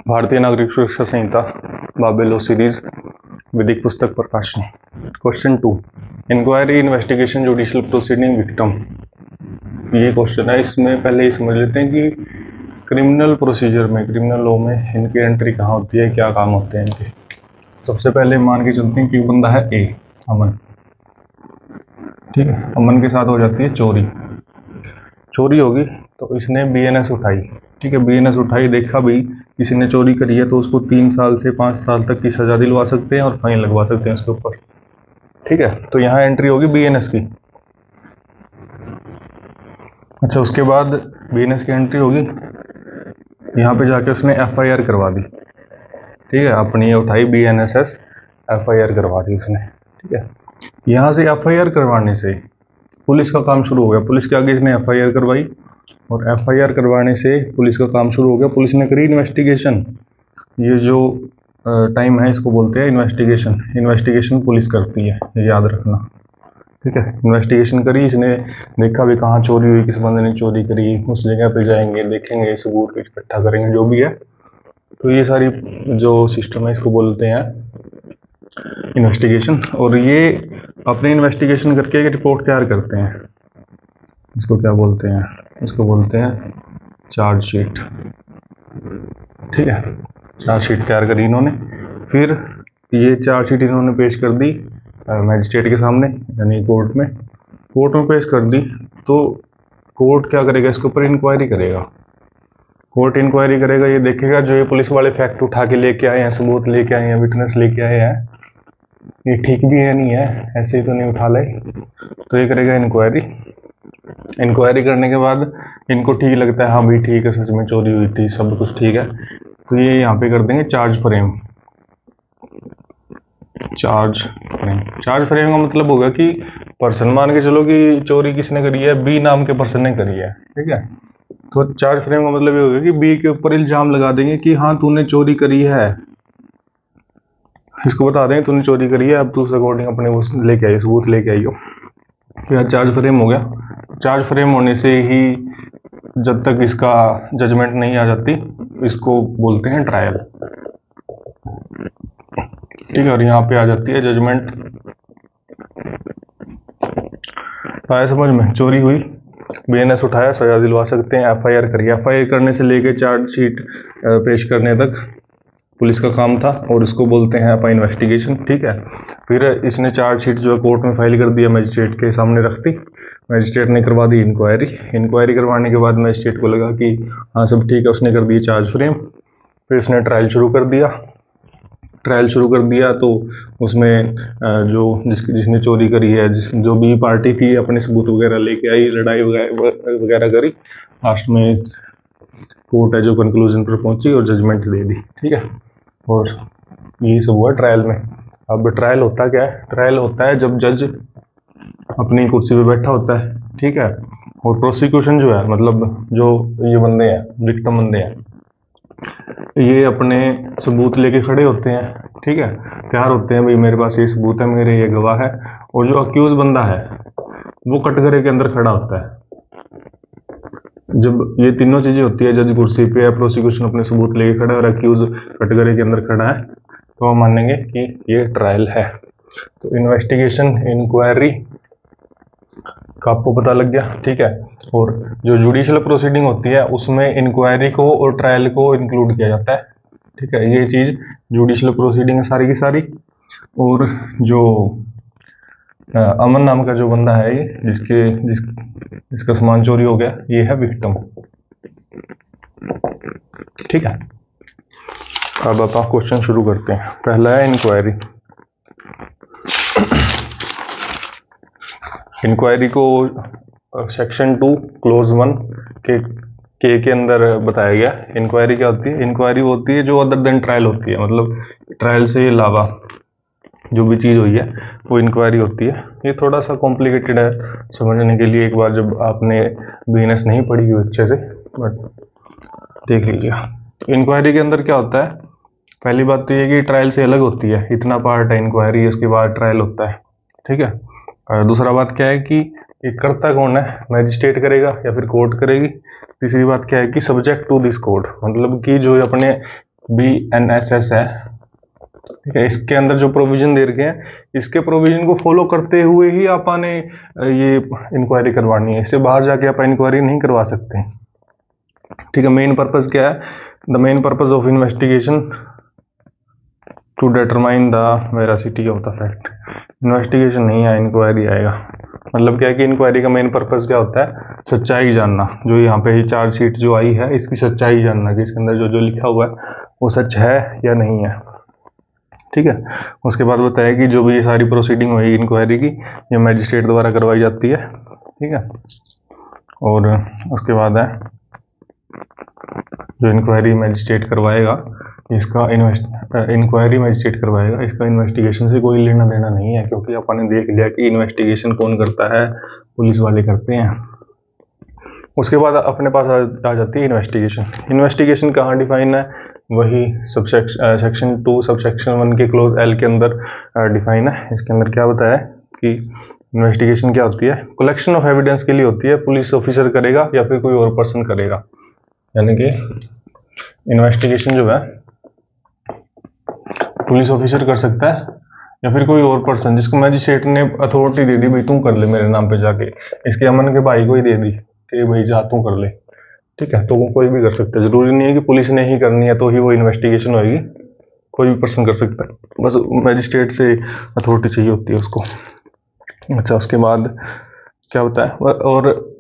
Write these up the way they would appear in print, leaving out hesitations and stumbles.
भारतीय नागरिक सुरक्षा संहिता बाबेलो सीरीज विधिक पुस्तक प्रकाशनी। Question 2, inquiry investigation judicial proceeding victim. ये क्वेश्चन है, इसमें पहले ये समझ लेते हैं कि क्रिमिनल प्रोसीजर में, क्रिमिनल लॉ में इनकी एंट्री कहाँ होती है, क्या काम होते हैं इनके। सबसे पहले मान के चलते हैं कि बंदा है ए, अमन। ठीक है, अमन के साथ हो जाती है चोरी होगी तो इसने बीएनएस उठाई। ठीक है, बीएनएस उठाई, देखा भी किसी ने चोरी करी है तो उसको 3 साल से 5 साल तक की सजा दिलवा सकते हैं और फाइन लगवा सकते हैं उसके ऊपर। ठीक है, तो यहाँ एंट्री होगी बीएनएस की। अच्छा, उसके बाद बीएनएस की एंट्री होगी, यहाँ पे जाके उसने एफआईआर करवा दी। ठीक है, अपनी उठाई बीएनएसएस, एफआईआर करवा दी उसने। ठीक है, यहाँ से एफआईआर करवाने से पुलिस का काम शुरू हो गया। पुलिस के आगे इसने एफआईआर करवाई और एफआईआर करवाने से पुलिस का काम शुरू हो गया। पुलिस ने करी इन्वेस्टिगेशन। ये जो टाइम है इसको बोलते हैं इन्वेस्टिगेशन। इन्वेस्टिगेशन पुलिस करती है, ये याद रखना। ठीक है, इन्वेस्टिगेशन करी, इसने देखा भी कहाँ चोरी हुई, किस बंदे ने चोरी करी, उस जगह पे जाएंगे, देखेंगे, सबूत इकट्ठा करेंगे, जो भी है। तो ये सारी जो सिस्टम है इसको बोलते हैं इन्वेस्टिगेशन। और ये अपने इन्वेस्टिगेशन करके एक रिपोर्ट तैयार करते हैं, इसको क्या बोलते हैं, इसको बोलते हैं चार्जशीट। ठीक है, चार्जशीट तैयार करी इन्होंने, फिर ये चार्जशीट इन्होंने पेश कर दी मैजिस्ट्रेट के सामने, यानी कोर्ट में पेश कर दी। तो कोर्ट क्या करेगा, इसके ऊपर इंक्वायरी करेगा। कोर्ट इंक्वायरी करेगा, ये देखेगा जो ये पुलिस वाले फैक्ट उठा के लेके आए हैं, सबूत लेके आए हैं, विटनेस लेके आए हैं, ये ठीक भी है नहीं है, ऐसे ही तो नहीं उठा ले। तो ये करेगा इंक्वायरी करने के बाद इनको ठीक लगता है, हाँ भाई ठीक है, सच में चोरी हुई थी, सब कुछ ठीक है, तो ये यहाँ पे कर देंगे चार्ज फ्रेम। चार्ज फ्रेम का मतलब होगा कि पर्सन, मान के चलो कि चोरी किसने करी है, बी नाम के पर्सन ने करी है। ठीक है, तो चार्ज फ्रेम का मतलब ये होगा कि बी के ऊपर इल्जाम लगा देंगे कि हाँ तूने चोरी करी है, इसको बता देंगे तूने चोरी करी है, अब तू उस अकॉर्डिंग अपने वो लेके आई, सबूत लेके आई हो। तो चार्ज फ्रेम हो गया। चार्ज फ्रेम होने से ही जब तक इसका जजमेंट नहीं आ जाती, इसको बोलते हैं ट्रायल। ठीक है, और यहाँ पे आ जाती है जजमेंट। आया समझ में, चोरी हुई, बीएनएस उठाया, सजा दिलवा सकते हैं, एफआईआर करी। एफआईआर करने से लेके चार्जशीट पेश करने तक पुलिस का काम था और इसको बोलते हैं अपना इन्वेस्टिगेशन। ठीक है, फिर इसने चार्जशीट जो है कोर्ट में फाइल कर दिया, मैजिस्ट्रेट के सामने रख दी, मैजिस्ट्रेट ने करवा दी इंक्वायरी करवाने के बाद मैजिस्ट्रेट को लगा कि हाँ सब ठीक है, उसने कर दिया चार्ज फ्रेम। फिर इसने ट्रायल शुरू कर दिया। तो उसमें जो जिसने चोरी करी है, जो भी पार्टी थी, अपने सबूत वगैरह लेके आई, लड़ाई वगैरह करी, लास्ट में कोर्ट है जो कंक्लूजन पर पहुंची और जजमेंट दे दी। ठीक है, और ये सब हुआ ट्रायल में। अब ट्रायल होता क्या है, ट्रायल होता है जब जज अपनी कुर्सी पे बैठा होता है। ठीक है, और प्रोसिक्यूशन जो है, मतलब जो ये बंदे हैं, विक्टिम बंदे हैं, ये अपने सबूत लेके खड़े होते हैं। ठीक है, तैयार होते हैं, भाई मेरे पास ये सबूत है, मेरे ये गवाह है। और जो अक्यूज बंदा है वो कटघरे के अंदर खड़ा होता है। जब ये तीनों चीजें होती है, जज कुर्सी पे है, प्रोसिक्यूशन अपने सबूत लेके खड़ा है और अक्यूज कटघरे के अंदर खड़ा है, तो हम मानेंगे कि ये ट्रायल है। तो इन्वेस्टिगेशन, इंक्वायरी का आपको पता लग गया। ठीक है, और जो जुडिशियल प्रोसीडिंग होती है उसमें इंक्वायरी को और ट्रायल को इंक्लूड किया जाता है। ठीक है, ये चीज जुडिशियल प्रोसीडिंग है सारी की सारी। और जो अमन नाम का जो बंदा है, ये जिसका सामान चोरी हो गया, ये है विक्टिम। ठीक है, अब आप क्वेश्चन शुरू करते हैं। पहला है इंक्वायरी। इंक्वायरी को सेक्शन 2 क्लोज 1 के अंदर बताया गया। इंक्वायरी क्या होती है, इंक्वायरी होती है जो अदर देन ट्रायल होती है, मतलब ट्रायल से अलावा जो भी चीज़ हुई है वो इंक्वायरी होती है। ये थोड़ा सा कॉम्प्लिकेटेड है समझने के लिए, एक बार जब आपने बीएनएस नहीं पढ़ी हो अच्छे से, बट देख लीजिएगा। इंक्वायरी के अंदर क्या होता है, पहली बात तो ये कि ट्रायल से अलग होती है, इतना पार्ट है इंक्वायरी, उसके बाद ट्रायल होता है। ठीक है, और दूसरा बात क्या है कि ये करता कौन है, मैजिस्ट्रेट करेगा या फिर कोर्ट करेगी। तीसरी बात क्या है कि सब्जेक्ट टू दिस कोर्ट, मतलब कि जो अपने BNSS है, ठीक है। इसके अंदर जो प्रोविजन दे रखे हैं, इसके प्रोविजन को फॉलो करते हुए ही आपा ने ये इंक्वायरी करवानी है, इससे बाहर जाके आप इंक्वायरी नहीं करवा सकते, ठीक है। मेन पर्पज क्या है? The main purpose of investigation to determine the veracity of the fact. Investigation नहीं है, इंक्वायरी आएगा। मतलब क्या है कि इंक्वायरी का मेन पर्पज क्या होता है? सच्चाई जानना। जो यहाँ पे चार्जशीट जो आई है, इसकी सच्चाई जानना कि इसके अंदर जो जो लिखा हुआ है वो सच है या नहीं है, ठीक है। उसके बाद बताया कि जो भी ये सारी प्रोसीडिंग हुई इंक्वायरी की, ये मैजिस्ट्रेट द्वारा करवाई जाती है, ठीक है। और उसके बाद है जो इंक्वायरी मैजिस्ट्रेट करवाएगा, इसका इंक्वायरी मैजिस्ट्रेट करवाएगा, इसका इन्वेस्टिगेशन से कोई लेना देना नहीं है, क्योंकि अपन ने देख लिया कि इन्वेस्टिगेशन कौन करता है? पुलिस वाले करते हैं। उसके बाद अपने पास आ जाती है इन्वेस्टिगेशन। इन्वेस्टिगेशन कहाँ डिफाइन है? वही सेक्शन 2 सबसेक्शन 1 के क्लोज L के अंदर डिफाइन है। इसके अंदर क्या बताया कि इन्वेस्टिगेशन क्या होती है? कलेक्शन ऑफ एविडेंस के लिए होती है, पुलिस ऑफिसर करेगा या फिर कोई और पर्सन करेगा। यानी कि इन्वेस्टिगेशन जो है पुलिस ऑफिसर कर सकता है या फिर कोई और पर्सन, जिसको मैजिस्ट्रेट ने अथॉरिटी दे दी, भाई तू कर ले मेरे नाम पे जाके, इसके अमन के भाई को ही दे दी कि भाई जा तू कर ले, ठीक है। तो वो कोई भी कर सकता है, जरूरी नहीं है कि पुलिस ने ही करनी है तो ही वो इन्वेस्टिगेशन होगी, कोई भी पर्सन कर सकता है, बस मैजिस्ट्रेट से अथॉरिटी चाहिए होती है उसको। अच्छा, उसके बाद क्या होता है? और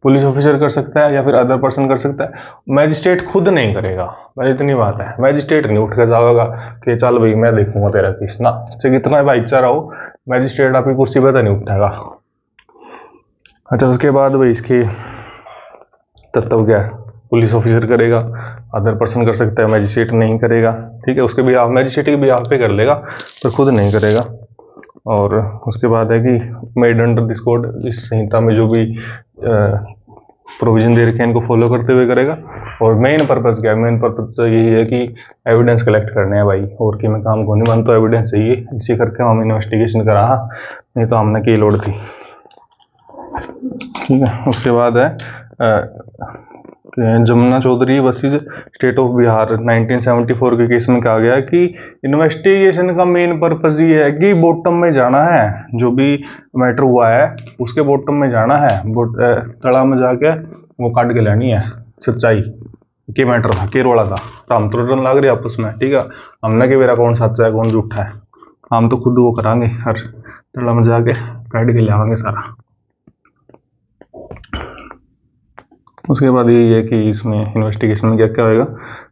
पुलिस ऑफिसर कर सकता है या फिर अदर पर्सन कर सकता है, मैजिस्ट्रेट खुद नहीं करेगा। भाई इतनी बात है, मैजिस्ट्रेट नहीं उठ कर जाएगा कि चल भाई मैं देखूंगा तेरा केस ना, चाहे कितना भाईचारा हो, मैजिस्ट्रेट आपकी कुर्सी पर तो नहीं उठाएगा। अच्छा, उसके बाद भाई इसके तत्व क्या है? पुलिस ऑफिसर करेगा, अदर पर्सन कर सकता है, मैजिस्ट्रेट नहीं करेगा, ठीक है। उसके बिहाफ, मैजिस्ट्रेट के बिहाफ पे कर लेगा पर खुद नहीं करेगा। और उसके बाद है कि मेड अंडर दिस कोड, इस संहिता में जो भी प्रोविजन दे रखे हैं इनको फॉलो करते हुए करेगा। और मेन पर्पज क्या है? मेन पर्पज तो यही है कि एविडेंस कलेक्ट करने हैं भाई, और कि मैं काम को नहीं मानता, एविडेंस चाहिए, इसी करके हम इन्वेस्टिगेशन करा, नहीं तो हमने की लोड थी, ठीक है। उसके बाद है Jamuna Chaudhary versus state of Bihar 1974 के केस में कहा गया कि इन्वेस्टिगेशन का मेन पर्पज ये है कि बॉटम में जाना है, जो भी मैटर हुआ है उसके बॉटम में जाना है, तड़ा में जाके वो काट के लेनी है सच्चाई के मैटर था, के रोड़ा था। तो हम तो लग रहे आपस में, ठीक है, हमने कि मेरा कौन सच्चा है कौन झूठा है, हम तो खुद वो करांगे, हर तड़ा में जाके काट के ले आवांगे सारा। उसके बाद यही है कि इसमें इन्वेस्टिगेशन में क्या क्या होएगा?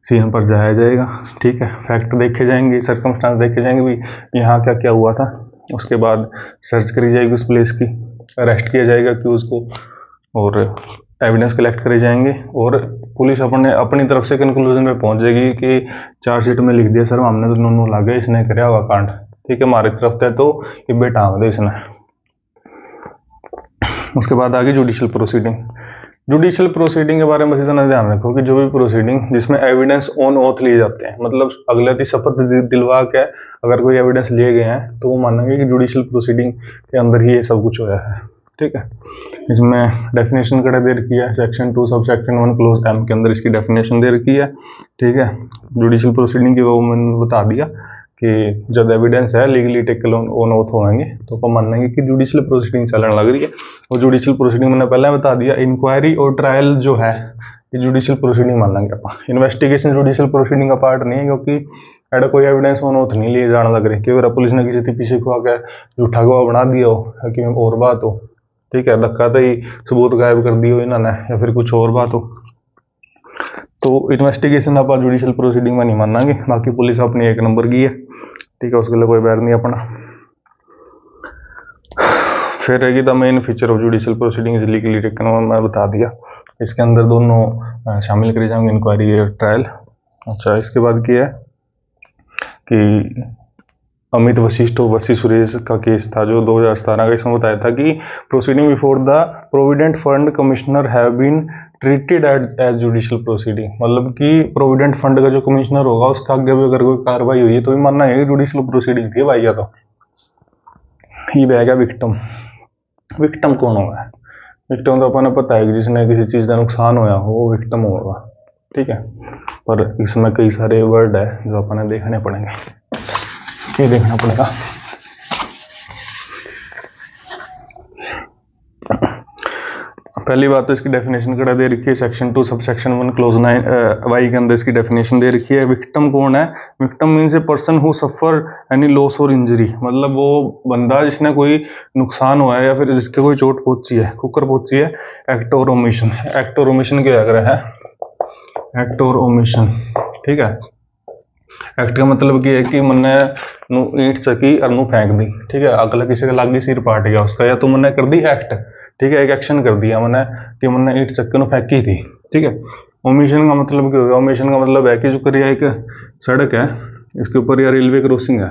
सीन पर जाया जाएगा, ठीक है, फैक्ट देखे जाएंगे, सर्कमस्टांस देखे जाएंगे, भी यहाँ क्या क्या हुआ था। उसके बाद सर्च करी जाएगी उस प्लेस की, अरेस्ट किया जाएगा क्यूज को, और एविडेंस कलेक्ट करे जाएंगे, और पुलिस अपनी तरफ से कंक्लूजन में पहुंच जाएगी कि चार्जशीट में लिख दिया सर हमने तो नोनू लागे इसने कराया होगा कांड, ठीक है, हमारी तरफ से तो ये बेटांग दे इसने। उसके बाद आगे जुडिशियल प्रोसीडिंग। जुडिशियल प्रोसीडिंग के बारे में इतना ध्यान रखो कि जो भी प्रोसीडिंग जिसमें एविडेंस ऑन ऑथ लिए जाते हैं, मतलब अगले की शपथ दिलवा के अगर कोई एविडेंस लिए गए हैं तो वो मानेंगे कि जुडिशियल प्रोसीडिंग के अंदर ही ये सब कुछ होया है, ठीक है। इसमें डेफिनेशन कड़ा दे रखी है, section 2 sub section 1 close M के अंदर इसकी डेफिनेशन दे रखी है, ठीक है। जुडिशियल प्रोसीडिंग की वो मैंने बता दिया कि जब एविडेंस है लीगली टेकन ऑन ऑथ होंगे तो अपन मानेंगे कि जुडिशियल प्रोसीडिंग चलने लग रही है। और जुडिशियल प्रोसीडिंग मैंने पहले बता दिया, इंक्वायरी और ट्रायल जो है ये जुडिशियल प्रोसीडिंग मान लेंगे अपन। इन्वेस्टिगेशन जुडिशियल प्रोसीडिंग का पार्ट नहीं है, क्योंकि एडा कोई एविडेंस ऑन ऑथ नहीं लिए जाने लग रहे, कि पुलिस ने किसी पीछे खुआ के झूठा गवाह बना दिया हो कि और बात हो, ठीक है, धक्का तो ही सबूत गायब कर दियो इन्होंने या फिर कुछ और बात हो, तो इन्वेस्टिगेशन आप जुडिशियल प्रोसीडिंग में नहीं मानेंगे। बाकी पुलिस अपनी एक नंबर की है, ठीक है, उसके लिए कोई बैर नहीं अपना। फिर रहेगी the main feature of judicial proceeding is legally taken, मैं बता दिया, इसके अंदर दोनों शामिल करे जाएंगे, इंक्वायरी और ट्रायल। अच्छा, इसके बाद क्या है कि अमित वशिष्ठ वसी सुरेश का केस था जो 2017 का, इसमें बताया था कि proceeding before the provident fund commissioner have been treated as judicial proceeding, मतलब कि प्रोविडेंट फंड का जो कमिश्नर होगा उसका आगे भी अगर कोई कार्रवाई हुई है तो भी मानना है जुडिशियल प्रोसीडिंग थी भाई। या तो ये रहेगा विक्टिम। विक्टिम कौन होगा? विक्टिम तो अपन पता है कि जिसने किसी चीज़ का नुकसान होया हो वो विक्टिम होगा, ठीक है, पर इसमें कई सारे वर्ड है जो अपने देखने पड़ेंगे। क्या देखना पड़ेगा? पहली बात तो इसकी डेफिनेशन कड़ा दे रखी है, section 2 sub section 1 close 9 Y के अंदर इसकी डेफिनेशन दे रखी है। विक्टिम कौन है? Victim means a person who suffer any loss और इंजरी, मतलब वो बंदा जिसने कोई नुकसान हुआ है या फिर जिसके कोई चोट पहुंची है, कुकर पहुंची है। एक्ट और ओमिशन, एक्ट और ओमिशन क्या कर रहा है? एक्ट और ओमिशन, ठीक है। एक्ट का मतलब क्या है कि मैंने ईंट चकी और मुंह फेंक दी, ठीक है, अगला किसी का लागी सिर पाट गया उसका, या तो मैंने कर दी एक्ट, ठीक है, एक एक्शन कर दिया मैंने कि मैंने ईंट चक्के फेंकी थी, ठीक है। ओमिशन का मतलब क्या होगा? ओमिशन का मतलब है कि जो करिए एक सड़क है, इसके ऊपर या रेलवे क्रॉसिंग है,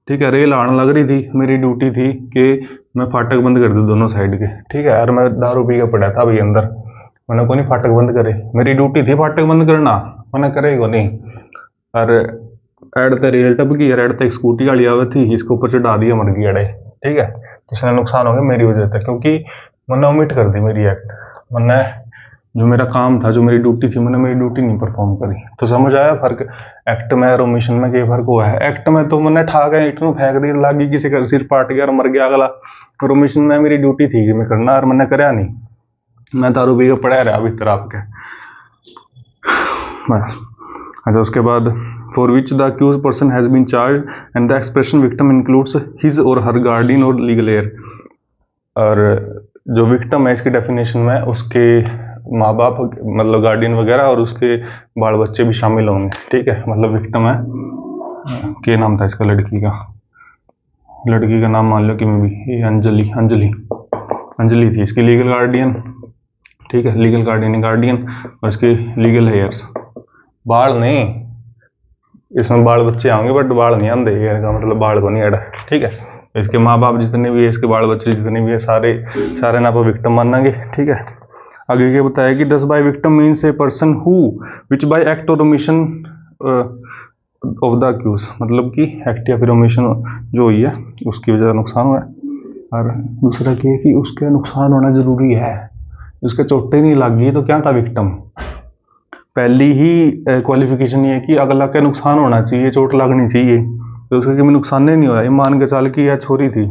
ठीक है, रेल आने लग रही थी, मेरी ड्यूटी थी कि मैं फाटक बंद कर दूँ दोनों साइड के, ठीक है, और मैं दारू पी के पड़ा था भाई अंदर, मैंने को नहीं फाटक बंद करे, मेरी ड्यूटी थी फाटक बंद करना, मैंने करेगा नहीं। और एड तो रेल टप की, एड तो एक स्कूटी वाली आवे थी, इसके ऊपर चढ़ा दिया मर गई अड़े, ठीक है, जिसने नुकसान हो गया मेरी वजह से, क्योंकि मैंने ओमिट कर दी मेरी एक्ट, मैंने जो मेरा काम था, जो मेरी ड्यूटी थी, मैंने मेरी ड्यूटी नहीं परफॉर्म करी। तो समझ आया फर्क एक्ट में और ओमिशन में क्या फर्क हुआ है? एक्ट में तो मैंने ठा के ईंट में फेंक दी, लागी किसी का सिर पाट गया और मर गया अगला, और ओमिशन में मेरी ड्यूटी थी कि मैं करना, और मैंने कराया नहीं, मैं दारू पी के पड़ा रहा भीतर आपके बस। अच्छा, उसके बाद for which the accused person has been charge and the expression victim includes his और हर गार्डियन और लीगल हेयर, और जो विक्टिम है इसकी डेफिनेशन में उसके माँ बाप मतलब गार्डियन वगैरह और उसके बाल बच्चे भी शामिल होंगे, ठीक है। मतलब विक्टिम है, क्या नाम था इसका लड़की का नाम मान लो कि मैं भी, ये अंजलि थी इसकी लीगल गार्डियन, ठीक है, लीगल गार्डियन और इसके लीगल हेयर्स, बाल नहीं, इसमें बाल बच्चे आएंगे बट बाल नहीं आते, हेयर का मतलब बाल को नहीं अड़ा, ठीक है। इसके माँ बाप जितने भी है, इसके बाल बच्चे जितने भी है, सारे ना विक्टिम मानेंगे, ठीक है। आगे क्या बताया कि दस by victim means a person who which by act और ओमिशन ऑफ द अक्यूज, मतलब कि एक्ट या फिर ओमिशन जो हुई है उसकी वजह से नुकसान हुआ है। और दूसरा क्या है कि उसके नुकसान होना जरूरी है, उसके चोटें नहीं लग गई तो क्या था विक्टिम। पहली ही क्वालिफिकेशन ये है कि अगला का नुकसान होना चाहिए, चोट लगनी चाहिए, तो उसका कि नुकसान नहीं हुआ। ये मान के चल कि यह छोरी थी,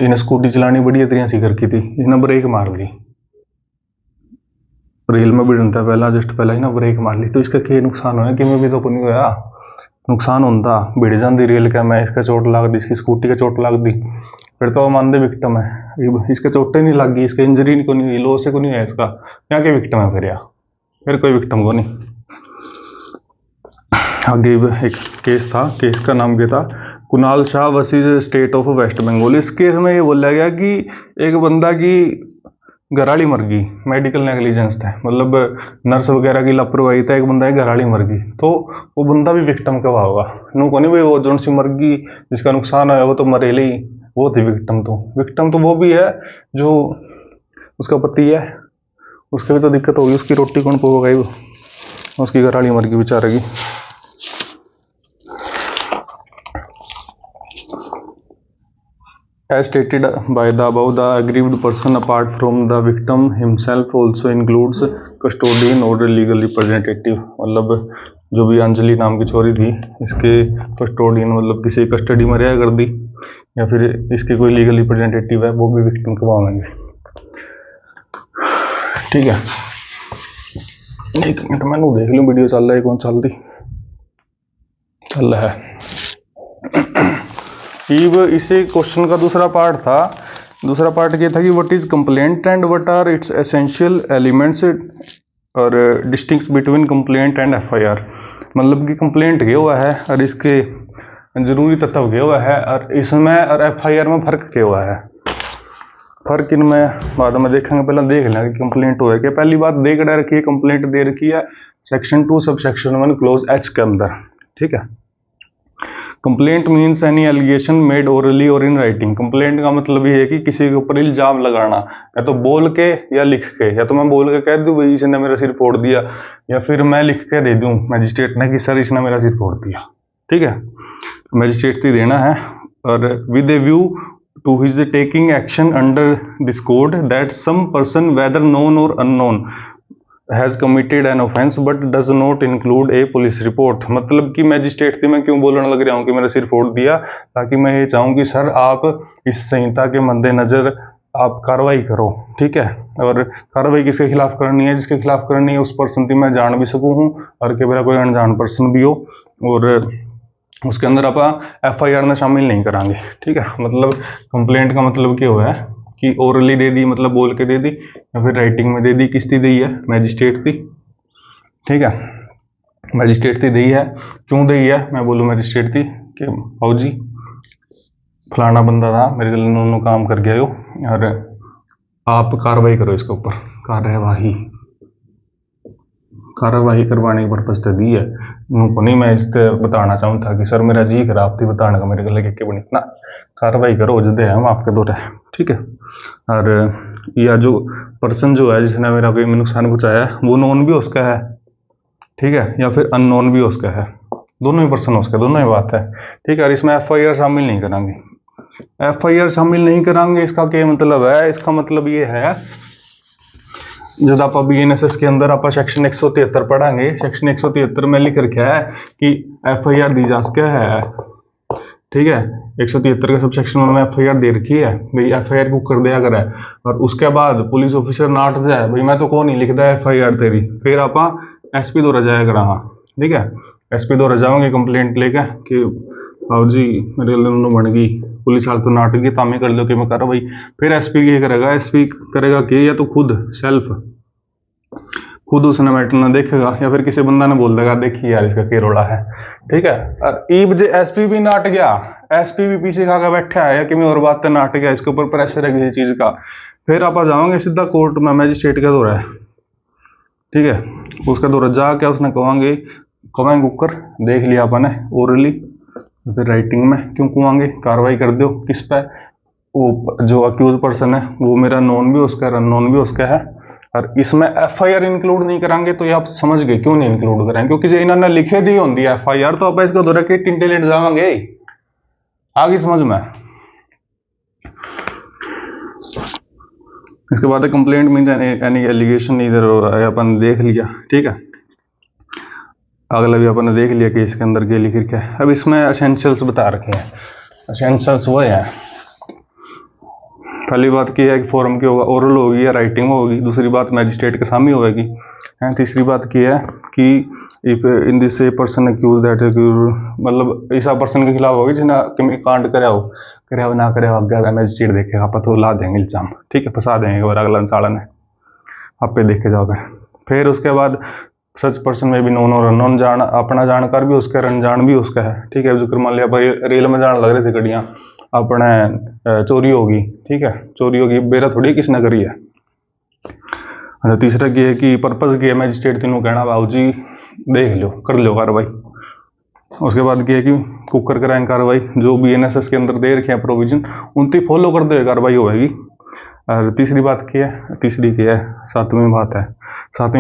इन्हें स्कूटी चलानी बड़ी तरीके से करकी थी, इन्हें ब्रेक मार दी, रेल में भी था पहला, जस्ट पहला ही ना ब्रेक मार ली, तो इसका क्या नुकसान होया? कि मैं भी तो नहीं होया, नुकसान होता भिड़ जाती रेल का, मैं इसका चोट लग दी, इसकी स्कूटी का चोट लग दी, फिर तो मानते विक्टिम है। इसके चोटें नहीं लग गई, इसका इंजरी को नहीं हुई, लॉस से को नहीं हुआ, इसका क्या क्या विक्टिम है फिर कोई विक्टिम को नहीं। आगे एक केस था, केस का नाम क्या था? Kunal Shah versus state of West Bengal. इस केस में ये बोला गया कि एक बंदा की घराली मर गई, मेडिकल नेग्लिजेंस था, मतलब नर्स वगैरह की लापरवाही था, एक बंदा की घराली मर गई, तो वो बंदा भी विक्टिम कब होगा? नो को नहीं भाई, वो जोन सी मर गई जिसका नुकसान है वो तो मरेली ही, वो थी विक्टिम। तो विक्टिम तो वो भी है जो उसका पति है, उसके भी तो दिक्कत होगी, उसकी रोटी कौन पकाएगा, उसकी घराली मर गई बेचारे की। As stated by the above, the aggrieved person apart from the victim himself also includes custodian or legal representative। मतलब जो भी अंजलि नाम की छोरी थी, इसके कस्टोडियन मतलब किसी कस्टडी में रहा कर दी, या फिर इसके कोई लीगल रिप्रेजेंटेटिव है, वो भी विक्टिम को मानेंगे, ठीक है। एक मिनट मैं देख लूँ वीडियो चल रहा है कौन चल रहा है। इसे क्वेश्चन का दूसरा पार्ट ये था कि what is complaint and what are its essential elements और distinction between complaint and FIR. मतलब कि कंप्लेंट क्या हुआ है और इसके जरूरी तत्व क्या हुआ है, और इसमें और एफआईआर में फर्क क्या हुआ है। फर्क इनमें बाद में देखेंगे, पहले देख लेंगे कि कंप्लेंट हुआ है क्या। पहली बात देख रखी है, कंप्लेंट दे रखी है section 2 sub section 1 close H के अंदर, ठीक है। Complaint means any allegation made orally और इन राइटिंग। कंप्लेंट का मतलब ये है कि किसी के ऊपर इल्जाम लगाना, या तो बोल के या लिख के, या तो मैं बोल के कह दूं भाई इसने मेरा सिर फोड़ दिया, या फिर मैं लिख के दे दूं मजिस्ट्रेट ने कि सर इसने मेरा सिर फोड़ दिया, ठीक है, मजिस्ट्रेट से देना है। और with a view to his taking action under this code that some person whether known or unknown, has committed an offence but does not include a police report. मतलब कि मैजिस्ट्रेट थी, मैं क्यों बोलने लग रहा हूँ कि मेरा सिर्फ रिपोर्ट दिया, ताकि मैं ये चाहूँ कि सर आप इस संहिता के मद्देनजर आप कार्रवाई करो, ठीक है। और कार्रवाई किसके खिलाफ करनी है, जिसके खिलाफ करनी है उस पर्सन की मैं जान भी सकूँ हूँ और कि मेरा कोई अनजान पर्सन भी हो, और उसके अंदर आप FIR में शामिल नहीं करांगे, ठीक है। मतलब कंप्लेंट का मतलब क्या हुआ है कि ओरली दे दी, मतलब बोल के दे दी, या फिर राइटिंग में दे दी, किसकी दी है, मैजिस्ट्रेट थी, ठीक है। मैजिस्ट्रेट थी दी है, क्यों दी है, मैं बोलूँ मैजिस्ट्रेट थी कि फौजी फलाना बंदा था मेरे लिए नोनो काम कर गया हो, और आप कार्रवाई करो इसके ऊपर, कार्यवाही करवाने के पर्पज से दी है। उनको नहीं मैं इस बताना चाहूँ था कि सर मेरा जी खराब थी बताने का, मेरे गले के बनी ना, कार्रवाई करो जो दे हम आपके दो रहे, ठीक है। और या जो पर्सन जो है जिसने मेरा कोई नुकसान पहुँचाया है वो नॉन भी उसका है, ठीक है, या फिर अननोन भी उसका है, दोनों ही पर्सन उसका, दोनों ही बात है, ठीक है। और इसमें FIR शामिल नहीं करांगे, FIR शामिल नहीं करांगे, इसका क्या मतलब है, इसका मतलब ये है जब आप BNSS के अंदर आप सेक्शन 173 पढ़ांगे, सेक्शन 173 में लिख रखा है कि FIR दी जा सकता है, ठीक है। 173 के सब सेक्शन में FIR दे रखी है भाई, FIR को कर दिया करे, और उसके बाद पुलिस ऑफिसर नाट जाए भाई मैं तो कौन नहीं लिखता FIR तेरी, फिर आप SP दौरा जाया करा, ठीक है। SP दौरा जाओगे कंप्लेंट लेके कि आओ जी मेरे लिए बन गई पुलिस हाल तो नाटक की तामे कर लो कि मैं कर भाई, फिर SP ये करेगा, SP करेगा कि या तो खुद उसने मैटर ना देखेगा, या फिर किसी बंदा ने बोल देगा देखिए यार इसका क्या रोड़ा है, ठीक है। और ईब जे SP भी नाट गया, SP भी पीछे खा बैठा है या कि मैं और बात तो नाट गया, इसके ऊपर प्रेशर है किसी चीज का, फिर आप जाओगे सीधा कोर्ट में, मैजिस्ट्रेट का दौरा है, ठीक है। उसका दौरा जाके उसने कहेंगे कुकर देख लिया अपन ओरली, फिर राइटिंग में क्यों कुआंगे, कार्रवाई कर दो किस पे, वो जो अक्यूज पर्सन है वो मेरा नॉन भी उसका है, अननोन भी उसका है, और इसमें FIR इंक्लूड नहीं करांगे, तो ये आप समझ गए क्यों नहीं इंक्लूड करेंगे, क्योंकि जो इन्होंने लिखे दी होती है FIR, तो आप इसका दौरा के टिंटे लेट जाएंगे, आगे समझ में। इसके बाद कंप्लेंट मीन एनी एलिगेशन इधर अपन देख लिया, ठीक है। अगला भी अपन ने देख लिया कि इसके अंदर क्या लिख रखा है। अब इसमें एसेंशियल्स बता रखे हैं, एसेंशियल्स वो है, पहली बात क्या है कि फॉर्म की होगा, ओरल होगी या राइटिंग होगी, दूसरी बात मैजिस्ट्रेट के सामने होगी, तीसरी बात क्या है कि if in this a person accuse that मतलब ऐसा पर्सन के खिलाफ होगी जिन्हें कांड कराया हो ना कराया हो, अगर मैजिस्ट्रेट देखेगा आप तो ला देंगे इल्जाम, ठीक है, फंसा देंगे और अगला इंसान है आप पे देखे जाओ। फिर उसके बाद सच पर्सन में भी नॉन और अननोन जान, अपना जानकार भी उसका है, अनजान भी उसका है, ठीक है। जो मान लिया भाई रेल में जान लग रही थी गड्डियाँ, अपने चोरी होगी, ठीक है, चोरी होगी बेरा थोड़ी किसने करी है। अच्छा, तीसरा ये है कि पर्पज की है, मैजिस्ट्रेट तीनों कहना बाबू जी देख लो कर लो कार्रवाई। उसके बाद ये है कि कुकर कराएंगे कार्रवाई, जो BNSS के अंदर दे रखे हैं प्रोविजन उनकी फॉलो कर दे कार्रवाई होगी। और तीसरी बात क्या है, सातवीं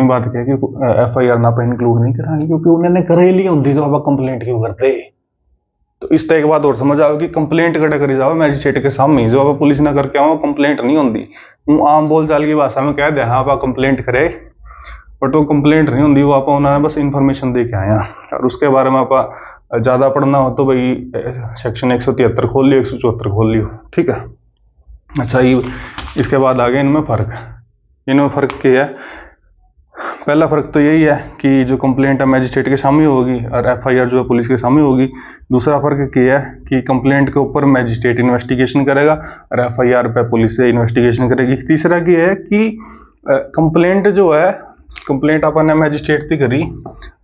बात क्या है कि FIR ना पे इंक्लूड नहीं कराएंगे, क्योंकि उन्होंने कर ही ली होती तो आप कंप्लेंट क्यों करते। तो इस तरह एक बात और समझ आओ कि कंप्लेंट कटे करी जाओ मैजिस्ट्रेट के सामने, जो आप पुलिस ना करके आओ कंप्लेंट नहीं होती, वो आम बोल चाल की भाषा में कह दे हाँ आप कंप्लेंट करे, बट वो कंप्लेंट नहीं होती, वो आप उन्होंने बस इंफॉर्मेशन दे के आया। और उसके बारे में आप ज़्यादा पढ़ना हो तो भाई सेक्शन 173 खोल लियो, 174 खोल लियो, ठीक है। अच्छा, ये इसके बाद आगे इनमें फ़र्क क्या है। पहला फ़र्क तो यही है कि जो कंप्लेंट है मैजिस्ट्रेट के सामने होगी और FIR जो है पुलिस के सामने होगी। दूसरा फ़र्क क्या है कि कंप्लेंट के ऊपर मैजिस्ट्रेट इन्वेस्टिगेशन करेगा और FIR पे पुलिस से इन्वेस्टिगेशन करेगी। तीसरा क्या है कि कंप्लेंट जो है, कंप्लेंट अपन ने मैजिस्ट्रेट से करी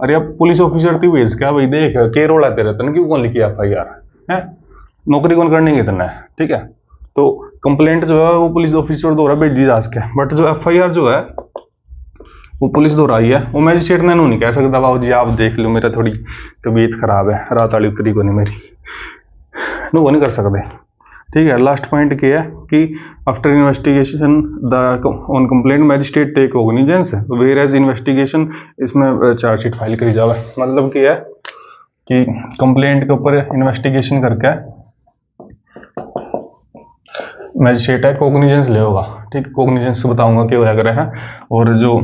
और या पुलिस ऑफिसर थी भेज क्या भाई देख के रोड़ा तेरे तन क्यों कौन लिखी FIR है, नौकरी कौन करने की तन है, ठीक है। तो कंप्लेंट जो है वो पुलिस ऑफिसर द्वारा भेजी जा सके, बट जो FIR जो है वो पुलिस द्वारा आई है, वो मैजिस्ट्रेट ने नहीं कह सकता बाबू जी आप देख लो मेरा थोड़ी तबीयत खराब है रात वाली उतरी को नहीं मेरी, वो नहीं कर सकते, ठीक है। लास्ट पॉइंट क्या है कि after investigation the on complaint magistrate take cognizance whereas investigation, इसमें चार्जशीट फाइल करी जावे। मतलब क्या है कि कंप्लेंट के ऊपर इन्वेस्टिगेशन करके मैजिस्ट्रेट है कॉग्निजेंस ले होगा, ठीक है। कॉग्निजेंस बताऊंगा क्या होया करे है, और जो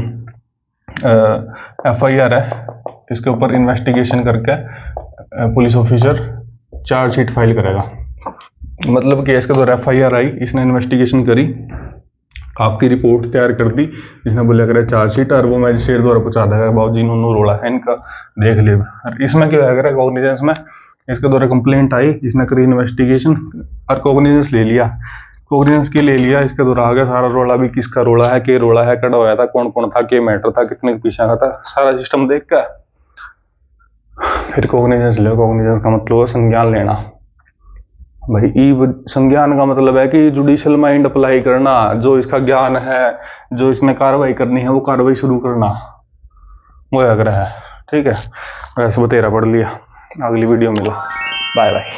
FIR है, इसके ऊपर इन्वेस्टिगेशन करके पुलिस ऑफिसर चार्जशीट फाइल करेगा। मतलब केस के द्वारा FIR आई, इसने इन्वेस्टिगेशन करी, आपकी रिपोर्ट तैयार कर दी, इसने बोला करे चार्जशीट, और वो मजिस्ट्रेट द्वारा पहुंचा देगा बाबू जी इन्होंने रोला है इनका देख ले। इसमें क्या है कॉग्निजेंस में इसके द्वारा कंप्लेंट आई, इसने करी इन्वेस्टिगेशन और कॉग्निजेंस ले लिया, कॉग्निजेंस की ले लिया, इसके द्वारा आ गया सारा रोला भी, किसका रोला है, के रोला है, कड़ा होया था, कौन कौन था, के मैटर था, कितने के पीछे का था, सारा सिस्टम देख कर फिर कॉग्निजेंस ले। कॉग्निजेंस का मतलब है संज्ञान लेना। भाई संज्ञान का मतलब है कि जुडिशियल माइंड अप्लाई करना, जो इसका ज्ञान है, जो इसमें कार्रवाई करनी है वो कार्रवाई शुरू करना, वो आग्रह है। ठीक है, वैसे बतेरा पढ़ लिया, अगली वीडियो मिलो, बाय बाय।